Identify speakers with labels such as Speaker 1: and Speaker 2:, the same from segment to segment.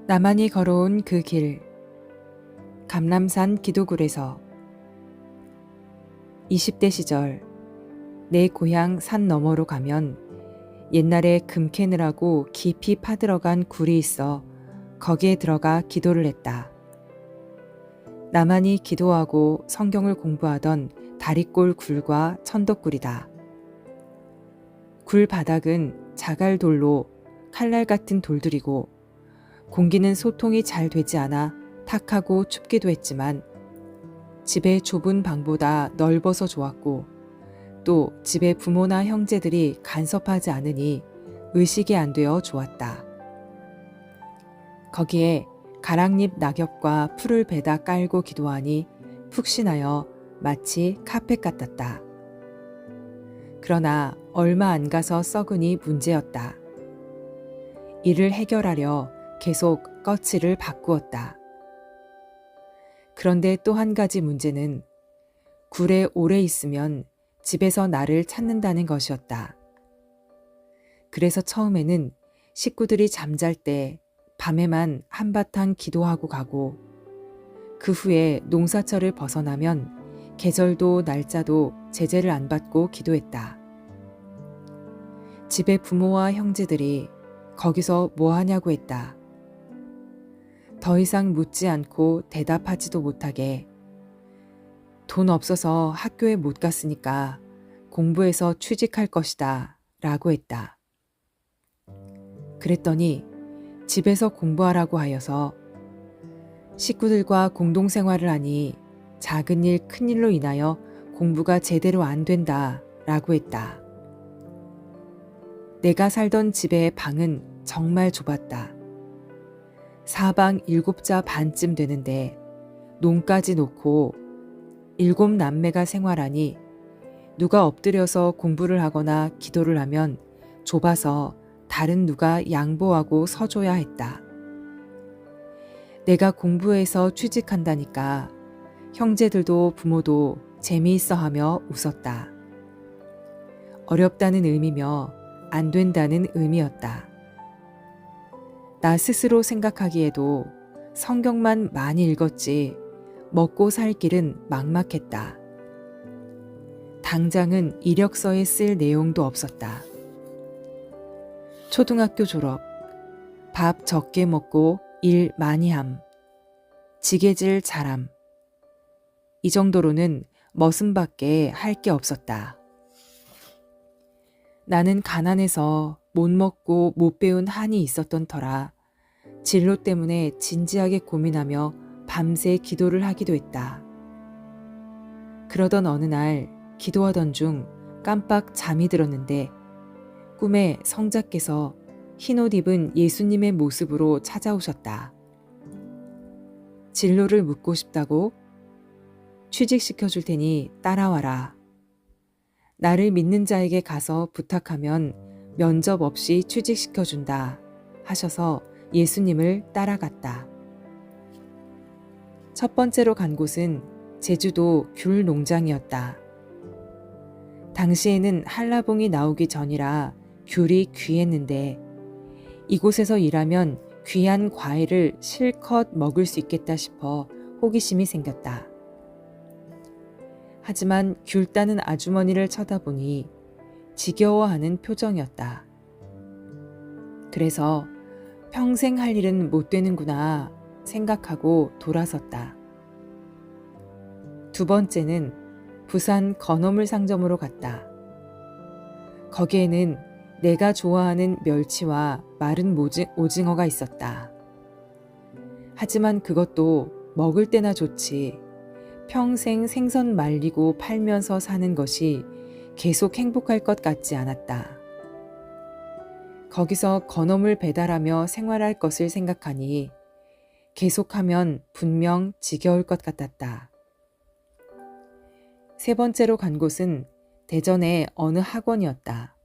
Speaker 1: 나만이 걸어온 그 길, 감람산 기도굴에서. 20대 시절 내 고향 산 너머로 가면 옛날에 금 캐느라고 깊이 파들어간 굴이 있어 거기에 들어가 기도를 했다. 나만이 기도하고 성경을 공부하던 다리꼴 굴과 천덕굴이다. 굴 바닥은 자갈돌로 칼날 같은 돌들이고 공기는 소통이 잘 되지 않아 탁하고 춥기도 했지만 집의 좁은 방보다 넓어서 좋았고 또 집의 부모나 형제들이 간섭하지 않으니 의식이 안 되어 좋았다. 거기에 가랑잎 낙엽과 풀을 베다 깔고 기도하니 푹신하여 마치 카펫 같았다. 그러나 얼마 안 가서 썩으니 문제였다. 이를 해결하려 계속 꺼치를 바꾸었다. 그런데 또 한 가지 문제는 굴에 오래 있으면 집에서 나를 찾는다는 것이었다. 그래서 처음에는 식구들이 잠잘 때 밤에만 한바탕 기도하고 가고 그 후에 농사철을 벗어나면 계절도 날짜도 제재를 안 받고 기도했다. 집의 부모와 형제들이 거기서 뭐 하냐고 했다. 더 이상 묻지 않고 대답하지도 못하게 돈 없어서 학교에 못 갔으니까 공부해서 취직할 것이다 라고 했다. 그랬더니 집에서 공부하라고 하여서 식구들과 공동생활을 하니 작은 일 큰 일로 인하여 공부가 제대로 안 된다 라고 했다. 내가 살던 집의 방은 정말 좁았다. 사방 7자 반쯤 되는데 논까지 놓고 7 남매가 생활하니 누가 엎드려서 공부를 하거나 기도를 하면 좁아서 다른 누가 양보하고 서줘야 했다. 내가 공부해서 취직한다니까 형제들도 부모도 재미있어 하며 웃었다. 어렵다는 의미며 안 된다는 의미였다. 나 스스로 생각하기에도 성경만 많이 읽었지 먹고 살 길은 막막했다. 당장은 이력서에 쓸 내용도 없었다. 초등학교 졸업, 밥 적게 먹고 일 많이 함, 지게질 잘함. 이 정도로는 머슴밖에 할 게 없었다. 나는 가난해서 못 먹고 못 배운 한이 있었던 터라 진로 때문에 진지하게 고민하며 밤새 기도를 하기도 했다. 그러던 어느 날 기도하던 중 깜빡 잠이 들었는데 꿈에 성자께서 흰옷 입은 예수님의 모습으로 찾아오셨다. 진로를 묻고 싶다고? 취직시켜 줄 테니 따라와라. 나를 믿는 자에게 가서 부탁하면 면접 없이 취직시켜 준다 하셔서 예수님을 따라갔다. 첫 번째로 간 곳은 제주도 귤 농장이었다. 당시에는 한라봉이 나오기 전이라 귤이 귀했는데 이곳에서 일하면 귀한 과일을 실컷 먹을 수 있겠다 싶어 호기심이 생겼다. 하지만 귤 따는 아주머니를 쳐다보니 지겨워하는 표정이었다. 그래서 평생 할 일은 못 되는구나 생각하고 돌아섰다. 두 번째는 부산 건어물 상점으로 갔다. 거기에는 내가 좋아하는 멸치와 마른 오징어가 있었다. 하지만 그것도 먹을 때나 좋지 평생 생선 말리고 팔면서 사는 것이 계속 행복할 것 같지 않았다. 거기서 건어물 배달하며 생활할 것을 생각하니 계속하면 분명 지겨울 것 같았다. 세 번째로 간 곳은 대전의 어느 학원이었다.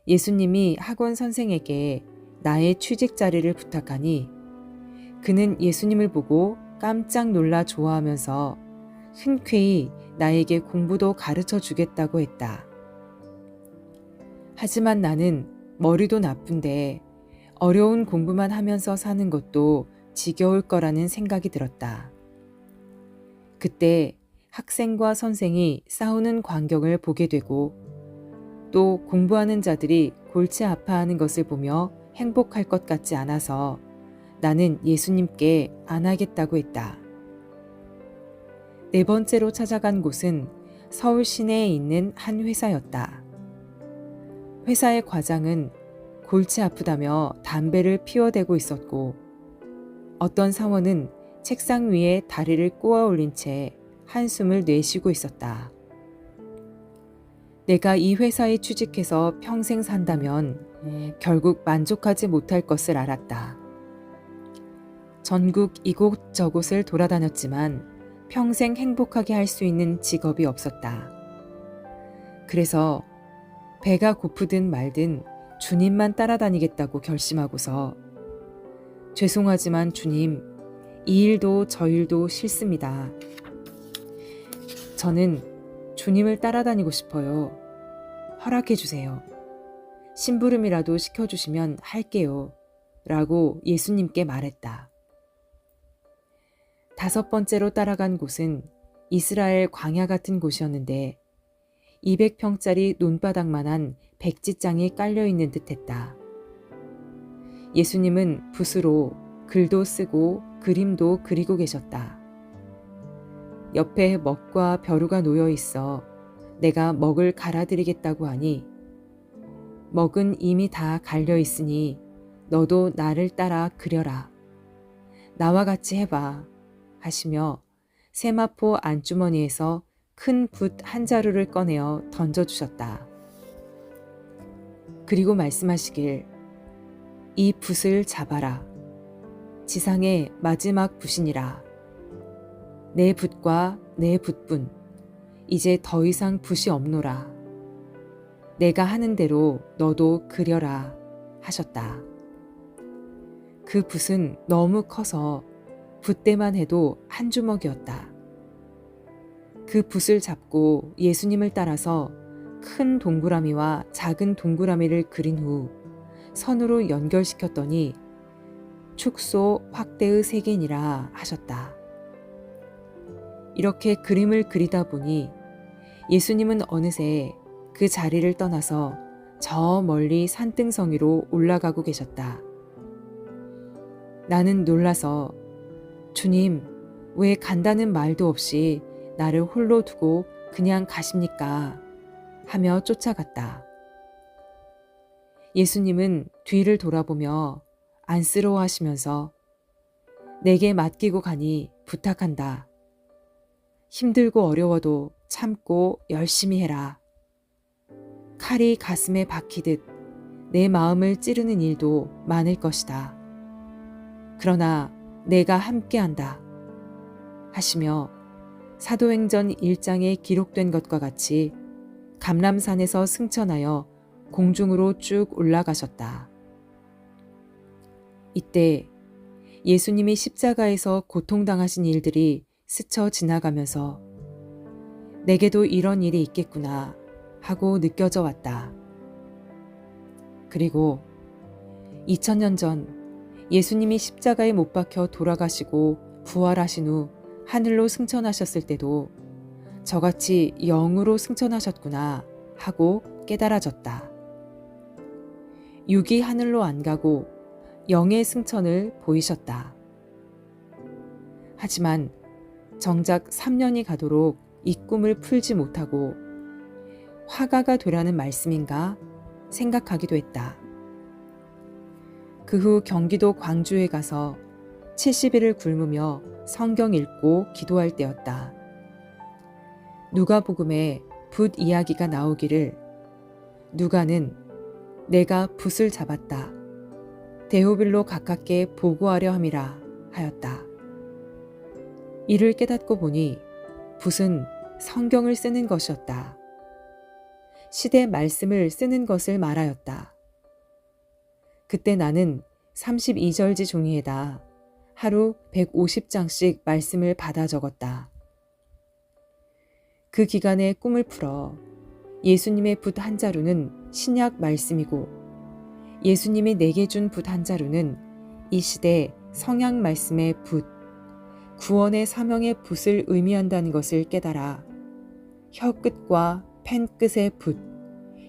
Speaker 1: 예수님이 학원 선생에게 나의 취직 자리를 부탁하니 그는 예수님을 보고 깜짝 놀라 좋아하면서 흔쾌히 나에게 공부도 가르쳐 주겠다고 했다. 하지만 나는 머리도 나쁜데 어려운 공부만 하면서 사는 것도 지겨울 거라는 생각이 들었다. 그때 학생과 선생이 싸우는 광경을 보게 되고 또 공부하는 자들이 골치 아파하는 것을 보며 행복할 것 같지 않아서 나는 예수님께 안 하겠다고 했다. 네 번째로 찾아간 곳은 서울 시내에 있는 한 회사였다. 회사의 과장은 골치 아프다며 담배를 피워대고 있었고 어떤 사원은 책상 위에 다리를 꼬아 올린 채 한숨을 내쉬고 있었다. 내가 이 회사에 취직해서 평생 산다면 결국 만족하지 못할 것을 알았다. 전국 이곳저곳을 돌아다녔지만 평생 행복하게 할 수 있는 직업이 없었다. 그래서 배가 고프든 말든 주님만 따라다니겠다고 결심하고서 죄송하지만 주님, 이 일도 저 일도 싫습니다. 저는 주님을 따라다니고 싶어요. 허락해 주세요. 심부름이라도 시켜주시면 할게요. 라고 예수님께 말했다. 다섯 번째로 따라간 곳은 이스라엘 광야 같은 곳이었는데 200평짜리 논바닥만한 백지장이 깔려있는 듯 했다. 예수님은 붓으로 글도 쓰고 그림도 그리고 계셨다. 옆에 먹과 벼루가 놓여 있어 내가 먹을 갈아드리겠다고 하니 먹은 이미 다 갈려 있으니 너도 나를 따라 그려라. 나와 같이 해봐. 하시며 세마포 안주머니에서 큰 붓 한 자루를 꺼내어 던져주셨다. 그리고 말씀하시길 이 붓을 잡아라. 지상의 마지막 붓이니라. 내 붓과 내 붓뿐 이제 더 이상 붓이 없노라. 내가 하는 대로 너도 그려라 하셨다. 그 붓은 너무 커서 붓대만 해도 한 주먹이었다. 그 붓을 잡고 예수님을 따라서 큰 동그라미와 작은 동그라미를 그린 후 선으로 연결시켰더니 축소 확대의 세계니라 하셨다. 이렇게 그림을 그리다 보니 예수님은 어느새 그 자리를 떠나서 저 멀리 산등성이로 올라가고 계셨다. 나는 놀라서 주님, 왜 간다는 말도 없이 나를 홀로 두고 그냥 가십니까? 하며 쫓아갔다. 예수님은 뒤를 돌아보며 안쓰러워하시면서 내게 맡기고 가니 부탁한다. 힘들고 어려워도 참고 열심히 해라. 칼이 가슴에 박히듯 내 마음을 찌르는 일도 많을 것이다. 그러나 내가 함께한다. 하시며 사도행전 1장에 기록된 것과 같이 감람산에서 승천하여 공중으로 쭉 올라가셨다. 이때 예수님이 십자가에서 고통당하신 일들이 스쳐 지나가면서 내게도 이런 일이 있겠구나 하고 느껴져 왔다. 그리고 2000년 전 예수님이 십자가에 못 박혀 돌아가시고 부활하신 후 하늘로 승천하셨을 때도 저같이 영으로 승천하셨구나 하고 깨달아졌다. 육이 하늘로 안 가고 영의 승천을 보이셨다. 하지만 정작 3년이 가도록 이 꿈을 풀지 못하고 화가가 되라는 말씀인가 생각하기도 했다. 그 후 경기도 광주에 가서 70일을 굶으며 성경 읽고 기도할 때였다. 누가복음에 붓 이야기가 나오기를 누가는 내가 붓을 잡았다. 데오빌로 가깝게 보고하려 함이라 하였다. 이를 깨닫고 보니 붓은 성경을 쓰는 것이었다. 시대 말씀을 쓰는 것을 말하였다. 그때 나는 32절지 종이에다 하루 150장씩 말씀을 받아 적었다. 그 기간에 꿈을 풀어 예수님의 붓 한 자루는 신약 말씀이고 예수님이 내게 준 붓 한 자루는 이 시대 성약 말씀의 붓, 구원의 사명의 붓을 의미한다는 것을 깨달아 혀 끝과 펜 끝의 붓,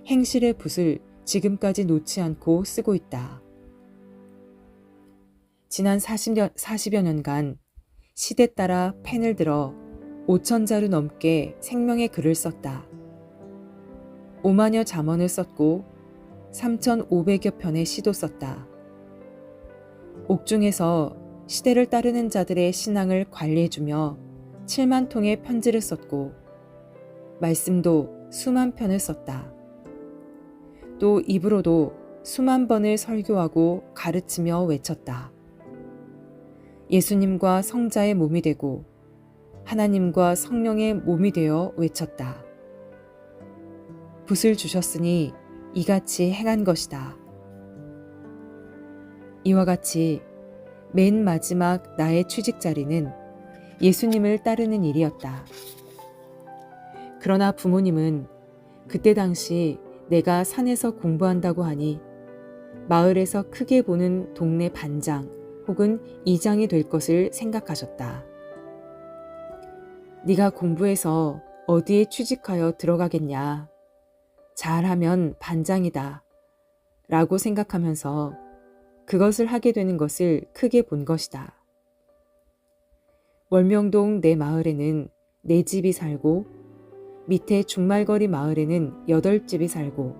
Speaker 1: 행실의 붓을 지금까지 놓지 않고 쓰고 있다. 지난 40여 년간 시대 따라 펜을 들어 5,000자루 넘게 생명의 글을 썼다. 5만여 잠언을 썼고 3,500여 편의 시도 썼다. 옥중에서 시대를 따르는 자들의 신앙을 관리해주며 7만 통의 편지를 썼고 말씀도 수만 편을 썼다. 또 입으로도 수만 번을 설교하고 가르치며 외쳤다. 예수님과 성자의 몸이 되고 하나님과 성령의 몸이 되어 외쳤다. 붓을 주셨으니 이같이 행한 것이다. 이와 같이 맨 마지막 나의 취직 자리는 예수님을 따르는 일이었다. 그러나 부모님은 그때 당시 내가 산에서 공부한다고 하니 마을에서 크게 보는 동네 반장 혹은 이장이 될 것을 생각하셨다. 네가 공부해서 어디에 취직하여 들어가겠냐. 잘하면 반장이다. 라고 생각하면서 그것을 하게 되는 것을 크게 본 것이다. 월명동 내 마을에는 4집이 살고 밑에 중말거리 마을에는 8집이 살고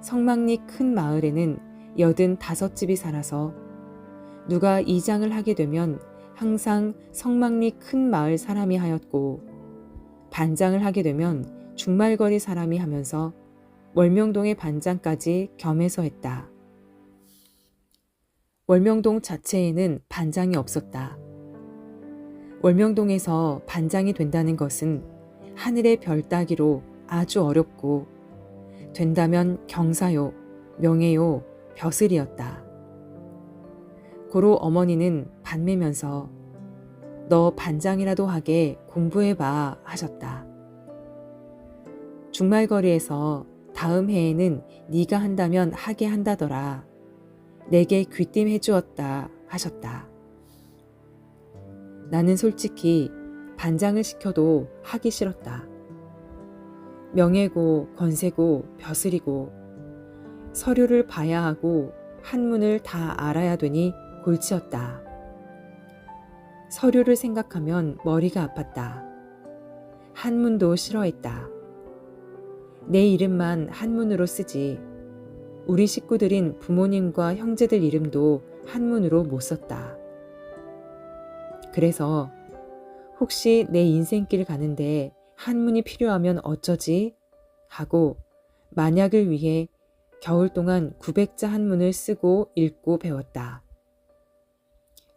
Speaker 1: 성막리 큰 마을에는 85집이 살아서 누가 이장을 하게 되면 항상 성막리 큰 마을 사람이 하였고 반장을 하게 되면 중말거리 사람이 하면서 월명동의 반장까지 겸해서 했다. 월명동 자체에는 반장이 없었다. 월명동에서 반장이 된다는 것은 하늘의 별 따기로 아주 어렵고 된다면 경사요, 명예요, 벼슬이었다. 고로 어머니는 반매면서 너 반장이라도 하게 공부해봐 하셨다. 중말거리에서 다음 해에는 네가 한다면 하게 한다더라. 내게 귀띔해 주었다 하셨다. 나는 솔직히 반장을 시켜도 하기 싫었다. 명예고 권세고 벼슬이고 서류를 봐야 하고 한문을 다 알아야 되니 골치였다. 서류를 생각하면 머리가 아팠다. 한문도 싫어했다. 내 이름만 한문으로 쓰지 우리 식구들인 부모님과 형제들 이름도 한문으로 못 썼다. 그래서 혹시 내 인생길 가는데 한문이 필요하면 어쩌지? 하고 만약을 위해 겨울 동안 900자 한문을 쓰고 읽고 배웠다.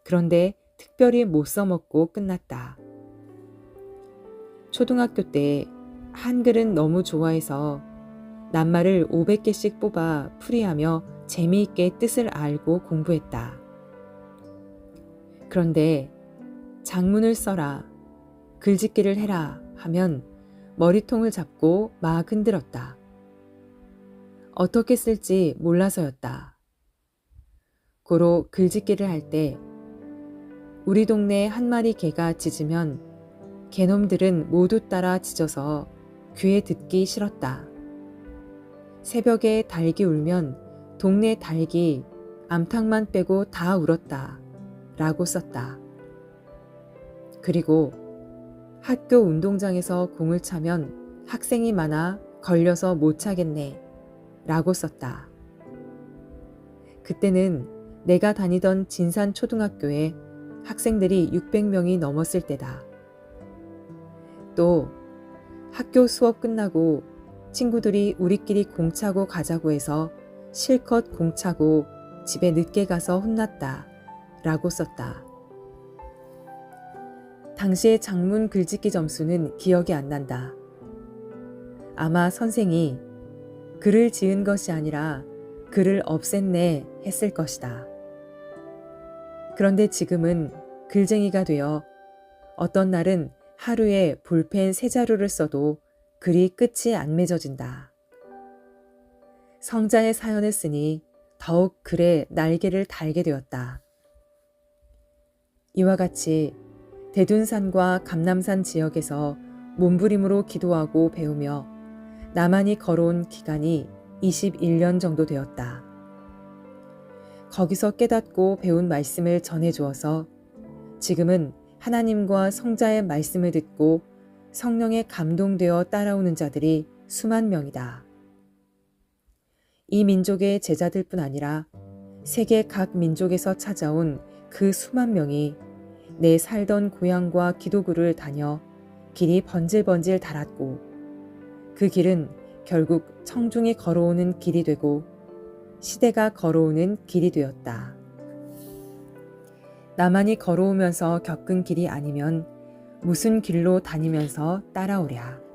Speaker 1: 그런데 특별히 못 써먹고 끝났다. 초등학교 때 한글은 너무 좋아해서 낱말을 500개씩 뽑아 풀이하며 재미있게 뜻을 알고 공부했다. 그런데 장문을 써라, 글짓기를 해라 하면 머리통을 잡고 막 흔들었다. 어떻게 쓸지 몰라서였다. 고로 글짓기를 할 때 우리 동네 한 마리 개가 짖으면 개놈들은 모두 따라 짖어서 귀에 듣기 싫었다. 새벽에 닭이 울면 동네 닭이 암탉만 빼고 다 울었다 라고 썼다. 그리고 학교 운동장에서 공을 차면 학생이 많아 걸려서 못 차겠네 라고 썼다. 그때는 내가 다니던 진산초등학교에 학생들이 600명이 넘었을 때다. 또 학교 수업 끝나고 친구들이 우리끼리 공 차고 가자고 해서 실컷 공 차고 집에 늦게 가서 혼났다 라고 썼다. 당시의 장문 글짓기 점수는 기억이 안 난다. 아마 선생이 글을 지은 것이 아니라 글을 없앴네 했을 것이다. 그런데 지금은 글쟁이가 되어 어떤 날은 하루에 볼펜 3자루를 써도 글이 끝이 안 맺어진다. 성자의 사연을 쓰니 더욱 글에 날개를 달게 되었다. 이와 같이 대둔산과 감남산 지역에서 몸부림으로 기도하고 배우며 나만이 걸어온 기간이 21년 정도 되었다. 거기서 깨닫고 배운 말씀을 전해주어서 지금은 하나님과 성자의 말씀을 듣고 성령에 감동되어 따라오는 자들이 수만 명이다. 이 민족의 제자들뿐 아니라 세계 각 민족에서 찾아온 그 수만 명이 내 살던 고향과 기도구를 다녀 길이 번질번질 닳았고 그 길은 결국 청중이 걸어오는 길이 되고 시대가 걸어오는 길이 되었다. 나만이 걸어오면서 겪은 길이 아니면 무슨 길로 다니면서 따라오랴.